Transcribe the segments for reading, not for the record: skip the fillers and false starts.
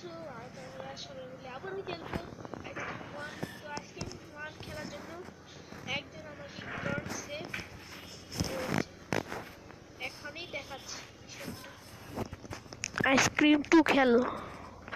কিছু আর আমরা সবাই মিলে আবারও খেলবো আইসক্রিম ওয়ান। তো আইসক্রিম ওয়ান খেলার জন্য একজন আমাকে করছে, এখনই দেখাচ্ছি আইসক্রিম টু খেলো।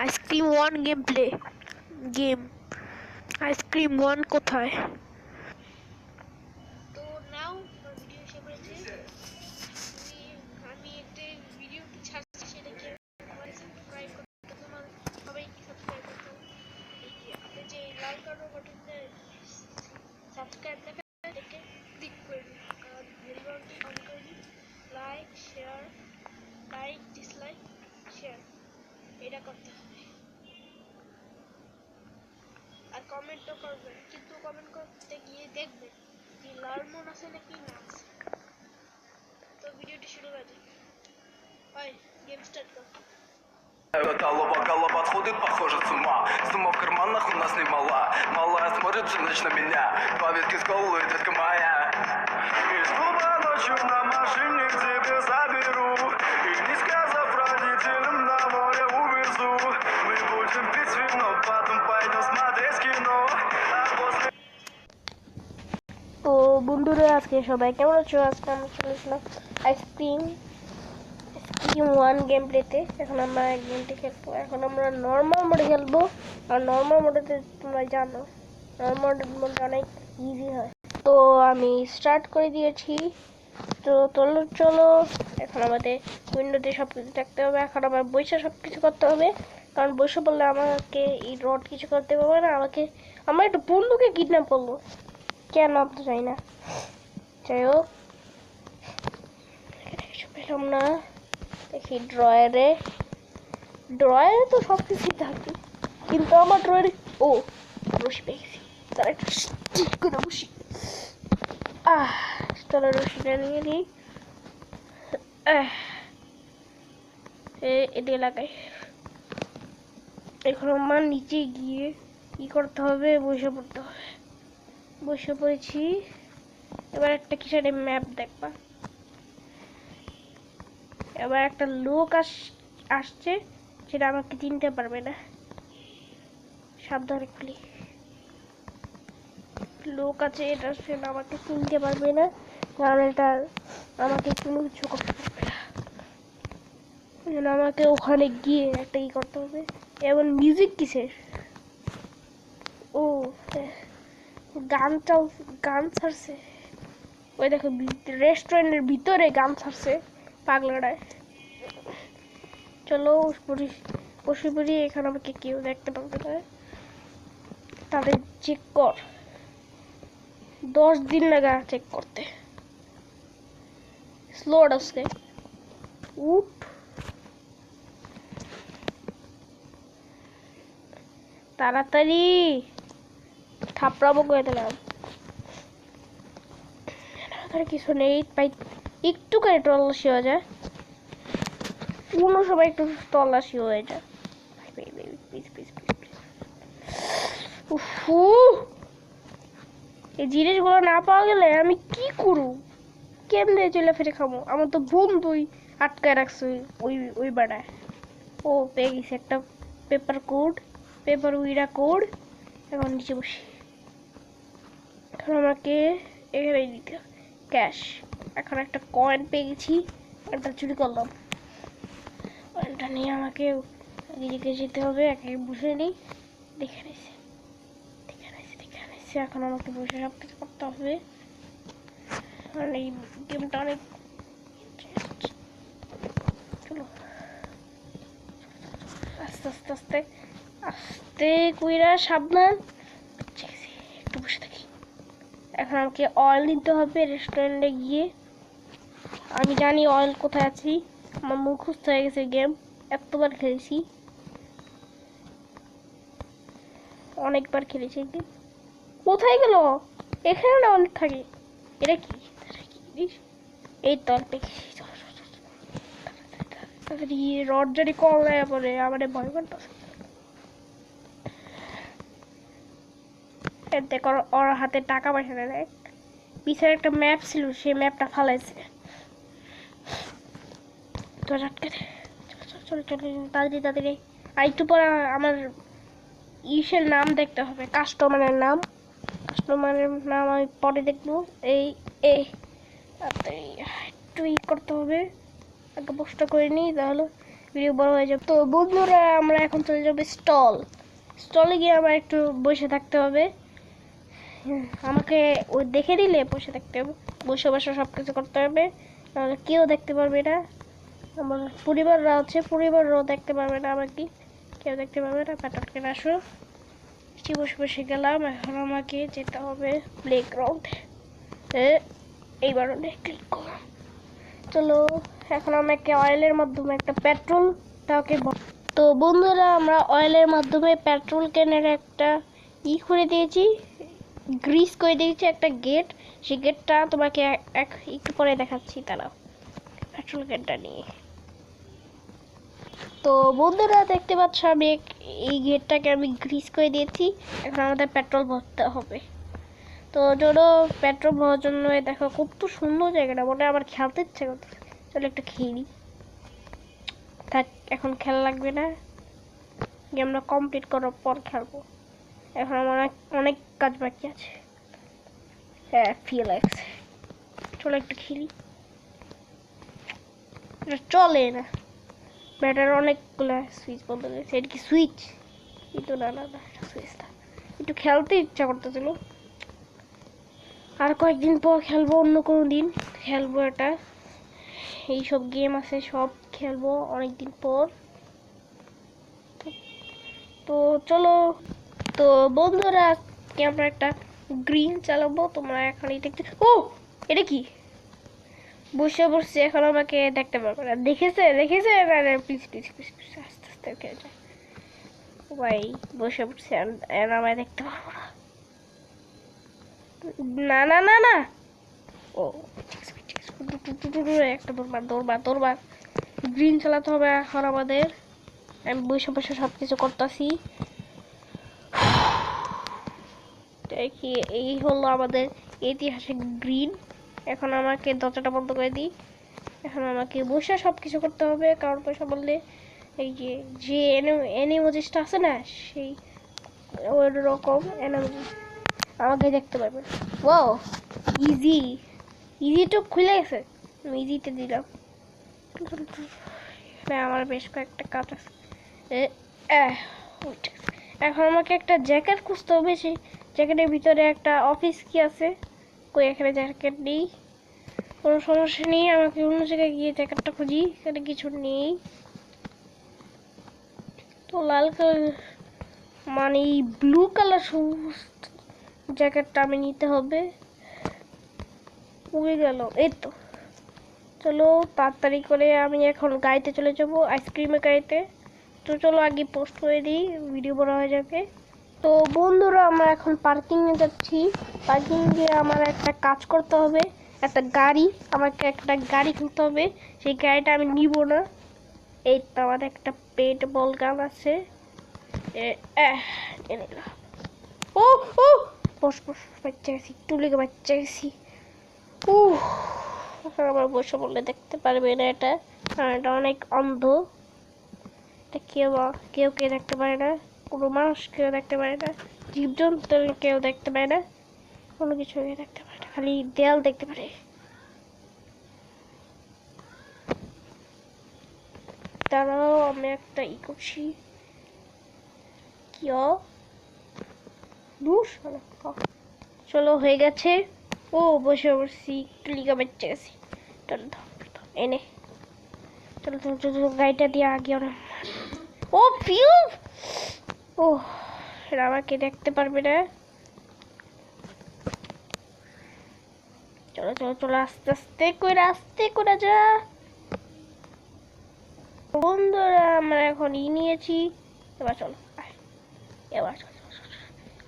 Ice cream one game play game. Ice cream one কোথায়? তো নাও ভিডিও এসে পড়েছে। আমি একটা ভিডিও ছাড়ছি, সেটাকে সাবস্ক্রাইব করতে তোমার সবাইকে সাবস্ক্রাইব করতে হবে। আপনি যে লাল কালার বাটনে সাবস্ক্রাইব লেখা এটাকে ক্লিক করে দিন, আর বেল বাটনটি অন করে দিন। Like share, like dislike share এটা করতে হবে, আর কমেন্টও করবেন। কিন্তু কমেন্ট করতে গিয়ে দেখবেন যে লাল মন আছে নাকি না আছে। তো ভিডিওটি শুরু করে দিন। ওই গেম স্টার্ট কর। Это лоба подходит, похоже, с ума. Сумма в карманах у нас немала. Малая смотрит всю ночь на меня. Два ветки с голой, детка моя. Из клуба ночью на машине к тебе заберу. И не сказав родителям, на море увезу. Мы будем пить вино, потом пойдем смотреть кино. А после... তো বন্ধুরা আজকে সবাই কেমন আছো? আজকে আমি চলে এসলাম আইসক্রিম ওয়ান গেম প্লেতে। এখন আমরা গেমটি খেলবো। এখন আমরা নর্মাল মোডে খেলবো, আর নর্মাল মোডেতে তোমরা জানো নর্মাল মোডে অনেক ইজি হয়। তো আমি স্টার্ট করে দিয়েছি। তো চলো এখন আমাদের উইন্ডোতে সব কিছু দেখতে হবে। এখন আমার বসে সব কিছু করতে হবে, কারণ বসে বললে আমাকে এই রড কিছু করতে পারবে না। আমার একটা বন্ধুকে কিডন্যাপ করলো, কেন আপনি চাই না। যাই হোক, পেলাম না। দেখি ড্রয়ারে তো সব কিছুই থাকে, কিন্তু আমার ড্রয়ারে রশি পেয়ে গেছি। তার একটা স্টিক করে বসি। চলো রশিটা নিয়ে নিই। এটি লাগাই। এখন আমার নিচে গিয়ে কি করতে হবে? বসে পড়তে হবে। বসে পড়েছি। এবার একটা কিসের ম্যাপ দেখবা। এবার একটা লোক আসছে, সেটা আমাকে চিনতে পারবে না। সাবধানে খুলি। লোক আছে, এটা সেটা আমাকে চিনতে পারবে না, কারণ এটা আমাকে কোনো কিছু করতে পারবে না। আমাকে ওখানে গিয়ে একটা ই করতে হবে। এমন মিউজিক কিসের? ও গান ছাড়ছে। ওই দেখো রেস্টুরেন্টের ভিতরে গান ছাড়ছে পাগলাটায়। চলো বসে পড়ি। এখানে আমাকে কেউ দেখতে পাবে না। তাদের চেক কর, 10 দিন লাগা চেক করতে। স্লো আসছে। উঠ, তাড়াতাড়ি থাপড়াবো করে দিলাম। কিছু নেই, একটু করে তল্লাশি হয়ে যায়, কোনো সময় একটু তল্লাশি হয়ে যায়। এই জিনিসগুলো না পাওয়া গেলে আমি কি করব? কেমনে চলে ফিরে খাবো? আমার তো বন্ধুই আটকায় রাখছে ওই বাড়ায়। পেয়ে গেছি একটা পেপার উইরা কোড। এখন নিচে বসি। এখন আমাকে এখানে দিতে হবে ক্যাশ। এখন একটা কয়েন পেয়ে গেছি, একটা চুরি করলাম। কয়েনটা নিয়ে আমাকে এদিকে যেতে হবে। একে বসে নিই। দেখে নিছি। এখন আমাকে বসে সব কিছু করতে হবে, কারণ এই গেমটা অনেক। চলো আস্তে আস্তে আস্তে আস্তে কইরা সাবধান। একটু বসে থাকি। এখন আমাকে অয়েল নিতে হবে রেস্টুরেন্টে গিয়ে। আমি জানি অয়েল কোথায় আছে। আমার মুখস্থ হয়ে গেছে গেম, এতবার খেলেছি, অনেকবার খেলেছি একদিন। কোথায় গেল? এখানে না অনেক থাকে। এটা কি? এই তো রড যদি কল দেয় পরে আমার ভয় করতেছে। দেখো ওর হাতে টাকা পয়সা দেয়। পিছনে একটা ম্যাপ ছিল, সেই ম্যাপটা ফালাইছে। তো আটকে দে। চলো তাড়াতাড়ি। আর একটু পরে আমার ইসের নাম দেখতে হবে, কাস্টমারের নাম আমি পরে দেখবো। এই এই তাড়াতাড়ি একটু করতে হবে, আগে পোস্টটা করে নিই, তাহলে ভিডিও বড় হয়ে যাবে। তো বন্ধুরা আমরা এখন চলে যাবো স্টলে গিয়ে আমার একটু বসে থাকতে হবে। আমাকে ওই দেখে দিলে বসে থাকতে হবে, বসে বসে সব কিছু করতে হবে, নাহলে কেউ দেখতে পারবে না। আমার পরিবাররা আছে, পরিবাররাও দেখতে পারবে না, আমাকে কেউ দেখতে পারবে না। পাটাটকে আসো, বসে বসে গেলাম। এখন আমাকে যেতে হবে প্লেগ্রাউন্ডে, এইবার ক্লিক করলাম। চলো এখন আমাকে অয়েলের মাধ্যমে একটা পেট্রোলটাকে, তো বন্ধুরা আমরা অয়েলের মাধ্যমে পেট্রোল ক্যানের একটা করে দিয়েছি, গ্রিস করে দিয়েছি একটা গেট। সেই গেটটা তোমাকে একটু পরে দেখাচ্ছি, তারা পেট্রোল ক্যানটা নিয়ে। তো বন্ধুরা দেখতে পাচ্ছ আমি এই গেটটাকে আমি গ্রিস করে দিয়েছি। এখন আমাদের পেট্রোল ভরতে হবে। তো চলো পেট্রোল ভরার জন্য দেখো কত সুন্দর জায়গাটা, মনে আমার খেলতে ইচ্ছে করতেছে। চলো একটু খেলি, থাক এখন খেলা লাগবে না, গেমটা কমপ্লিট করার পর খেলবো। এখন আমার অনেক কাজ বাকি আছে। হ্যাঁ ফিল লাগছে, চলো একটু খেলি। এটা চলে না, ব্যাটার অনেকগুলো সুইচ বন্ধ করেছে। এটা কি সুইচ? কিন্তু না না না, সুইচটা একটু খেলতে ইচ্ছা করতেছিল। আর কয়েকদিন পর খেলবো, অন্য কোনো দিন খেলবো। এটা এইসব গেম আছে সব খেলবো অনেকদিন পর। তো চলো, তো বন্ধুরা আজকে আমরা একটা গ্রিন চালাবো, তোমরা এখনই দেখতে। ও এটা কি? বসে বসছে, এখন আমাকে দেখতে পারবে না। দেখেছে প্লিজ প্লিজ প্লিজ প্লিজ আস্তে আস্তে খেয়ে যায় ভাই। বসে পড়ছে আর আমায় দেখতে পারবো না, না না না না। ও একটা দৌড়বার গ্রিন চালাতে হবে এখন আমাদের। আমি বসে বসে সব কিছু করতেছি। দেখি এই হলো আমাদের ঐতিহাসিক গ্রিন। এখন আমাকে দরজাটা বন্ধ করে দিই। এখন আমাকে বসে সব কিছু করতে হবে, কারণ পয়সা বললে এই যে এনিমোজিসটা আছে না, সেই ওই রকম এনিমোজিস আমাকে দেখতে পারবে। ও ইজি তো খুলে গেছে, আমি ইজিতে দিলাম। আমার বেশ কয়েকটা কাজ আছে। এখন আমাকে একটা জ্যাকেট খুঁজতে হবে, সেই জ্যাকেটের ভিতরে একটা অফিস কি আছে। কই এখানে জ্যাকেট নেই, কোনো সমস্যা নেই, আমাকে অন্য জায়গায় গিয়ে জ্যাকেটটা খুঁজি, এখানে কিছু নেই। তো লাল কালার মানে ব্লু কালার সবুজ জ্যাকেটটা আমি নিতে হবে। উড়ে গেল, এই তো। চলো তাড়াতাড়ি করে আমি এখন গাড়িতে চলে যাব, আইসক্রিমের গাড়িতে। তো চলো আগে পোস্ট করে দিই, ভিডিও বড় হয়ে যাবে। তো বন্ধুরা আমরা এখন পার্কিংয়ে যাচ্ছি। পার্কিং গিয়ে আমার একটা কাজ করতে হবে, আমাকে একটা গাড়ি কিনতে হবে। সেই গাড়িটা আমি নিব না। এই তো আমার একটা পেট বল গান আছে, ও ও বস বস, বাচ্চা গেছি, টুলিকে বাচ্চা গেছি। আমার বসে বললে দেখতে পারবে না এটা, কারণ এটা অনেক অন্ধ। এটা কেউ দেখতে পারে না, কোনো মানুষ কেউ দেখতে পারে না, জীবজন্তু কেউ দেখতে পারে না, কোনো কিছু দেখতে পারে না, খালি দেয়াল দেখতে পারে। তারাও আমি একটা করছি, কি চলো হয়ে গেছে। ও বসে পড়ছি, ক্লিকা বেঁচে গেছি। এনে চলো চলো গাড়িটা দিয়ে আগে ওরা। ও ফিউজ, ও আমাকে দেখতে পারবে না। চলো চলো চলো আস্তে আস্তে করে যা। বন্ধুরা আমরা এখন নিয়েছি, এবার চলো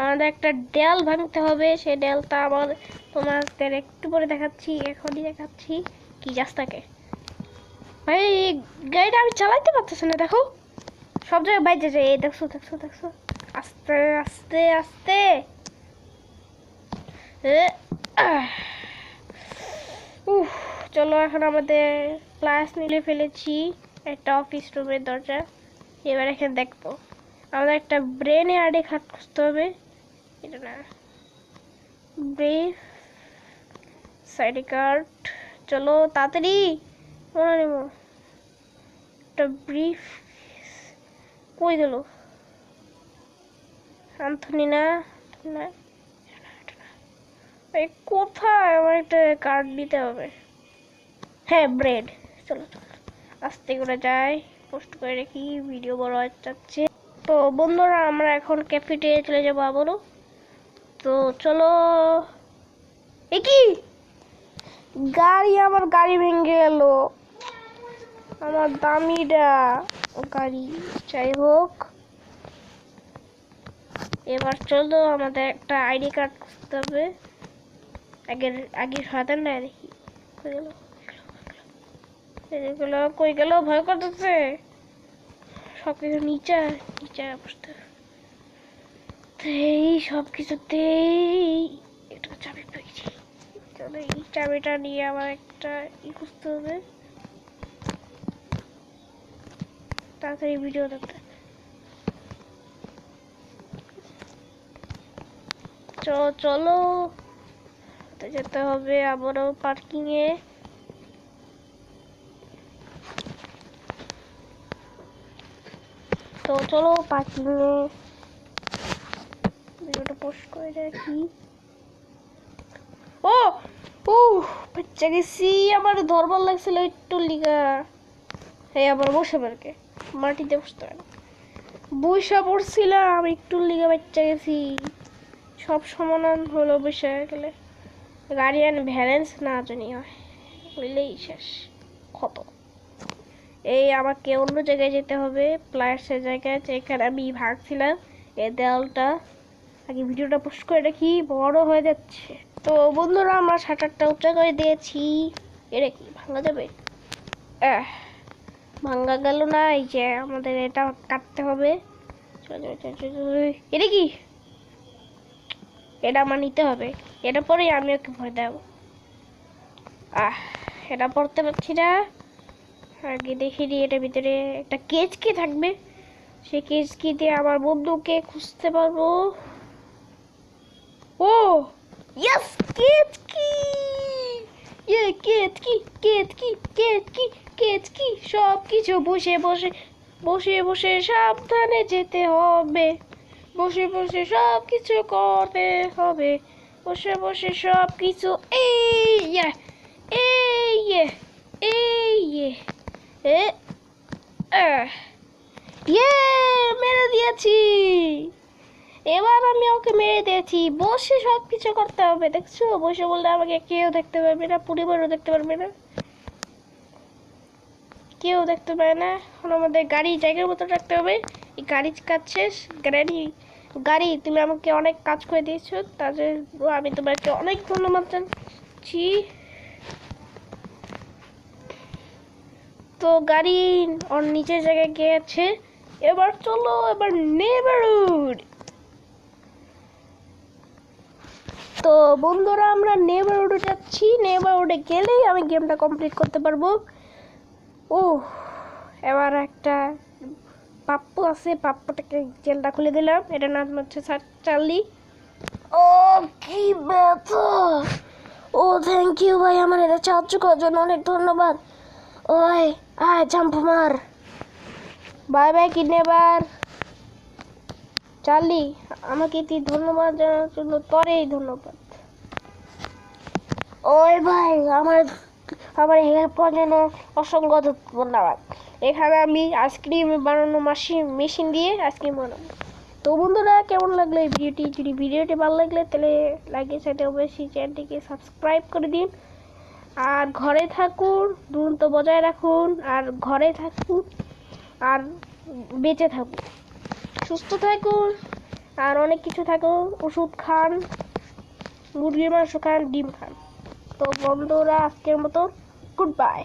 আমাদের একটা দেয়াল ভাঙতে হবে। সেই দেয়ালটা তোমাদের একটু পরে দেখাচ্ছি, এখনই দেখাচ্ছি। কি রাস্তাকে ভাই গাড়িটা আমি চালাইতে পারতেছি না, দেখো সব জায়গায় বাইরে যায়। এই দেখছো আস্তে আস্তে আস্তে। চলো এখন আমাদের ক্লাস নিলে ফেলেছি একটা অফিস রুমের দরজা। এবার এখানে দেখবো আমাদের একটা ব্রেনে আইডি কার্ড খুঁজতে হবে। এটা না, ব্রেভ সাইডি কার্ড, চলো তাড়াতাড়ি মনে নেব। একটা ব্রিফ কই দিল? অ্যান্থনি না, না এই কোথায়? আমার একটা কার্ড দিতে হবে। হ্যাঁ ব্রেড, চলো চলো আস্তে করে যাই, পোস্ট করে রাখি, ভিডিও বড় হয়ে যাচ্ছে। তো বন্ধুরা আমরা এখন ক্যাফেটেরিয়া চলে যাবো আবারও। তো চলো। এ কি গাড়ি? আমার গাড়ি ভেঙে গেল, আমার দামিটা গাড়ি। যাই হোক, এবার চলো আমাদের একটা আইডি কার্ড খুঁজতে হবে। আগে সাধারণ না দেখি কই গেল, এগুলো কই গেল? ভয় করতেছে, সবকিছু নিচে নিচে বসতে। এই সব কিছুতেই একটা চাবি পেয়েছি। চলো এই চাবিটা নিয়ে আমার একটা খুঁজতে হবে। তাড়াতাড়ি ভিডিও দেখতে। চলো যেতে হবে আবারও পার্কিং এ। তো চলো পার্কিং এ ভিডিওটা পোস্ট করে রাখি। ও ও বাচ্চা গেছি, আমার ধরবার লাগছিল একটু লিগা। এই আবার বসে পারকে মাটিতে বসতে হয় না, বসে পড়ছিলাম একটু লিগা বাচ্চা গেছি। সব সমাধান হলো বসে গেলে, গাড়ি আর ব্যালেন্স না জানি হয় হইলেই শেষ কত। এই আমাকে অন্য জায়গায় যেতে হবে, প্লায়ার্সের জায়গায় যেখানে আমি ভাগছিলাম। এই দেওয়ালটা আগে ভিডিওটা পোস্ট করে রাখি, বড় হয়ে যাচ্ছে। তো বন্ধুরা আমরা শাটারটা উঁচা করে দিয়েছি। এটা কি ভাঙা যাবে? ভাঙা গেল না, এই যে আমাদের এটা কাটতে হবে। এটা কি? এটা আমার নিতে হবে, এটা পরেই আমি ওকে ভয় দেবো। এটা পড়তে পারছি না, আগে দেখি নি এটার ভিতরে একটা কেজ কি থাকবে, সেই কেজ কি দিয়ে আমার বন্ধুকে খুঁজতে পারবো। ও ইয়েস, কেজ কি! কেজ কি, কেজ কি, কেজ কি, কেজ কি! সব কিছু বসে বসে বসে বসে সাবধানে যেতে হবে, বসে বসে সব কিছু করতে হবে, বসে বসে সব কিছু। এই এই এই মেরে দিয়েছি। এবার আমি ওকে মেরে দিয়েছি। বসে সব কিছু করতে হবে, দেখছো? বসে বললে আমাকে কেউ দেখতে পারবে না, পরিবারও দেখতে পারবে না, কেউ দেখতে পায় না। এখন আমাদের গাড়ি জায়গার মতো রাখতে হবে। এই গাড়ির কাজ শেষ। গাড়ি তুমি আমাকে অনেক কাজ করে দিয়েছো, তার জন্য আমি তোমাকে অনেক ধন্যবাদ জানাচ্ছি। তো গাড়ি ওর নিচের জায়গায় গিয়েছে। এবার চলো, এবার নেবারহুড। তো বন্ধুরা আমরা নেবারহুডে যাচ্ছি, নেবারহুডে গেলেই আমি গেমটা কমপ্লিট করতে পারবো। ও এবার একটা পাপ্পু আছে, পাপ্পুটাকে জেলটা খুলে দিলাম। এটা নাম হচ্ছে চার্লি। ও কি ব্যথা! ও থ্যাংক ইউ ভাই, আমার এটা সাহায্য করার জন্য অনেক ধন্যবাদ। ওই আয় জাম্প মার। Bye bye kidnapper. চার্লি আমাকে তুই ধন্যবাদ জানার জন্য তোরেই ধন্যবাদ। ওই ভাই আমার হেল্প করার জন্য অসংখ্য ধন্যবাদ। এখানে আমি আইসক্রিম বানানো মেশিন দিয়ে আইসক্রিম বানাবো। তো বন্ধুরা কেমন লাগলো এই ভিডিওটি? যদি ভিডিওটি ভালো লাগলে তাহলে লাইকের সাথে অবশ্যই চ্যানেলটিকে সাবস্ক্রাইব করে দিন। আর ঘরে থাকুন, দূরত্ব বজায় রাখুন, আর ঘরে থাকুন, আর বেঁচে থাকুন, সুস্থ থাকুন, আর অনেক কিছু থাকুন। ওষুধ খান, মুরগির মাংস খান, ডিম খান। তো বন্ধুরা আজকের মতো গুড বাই।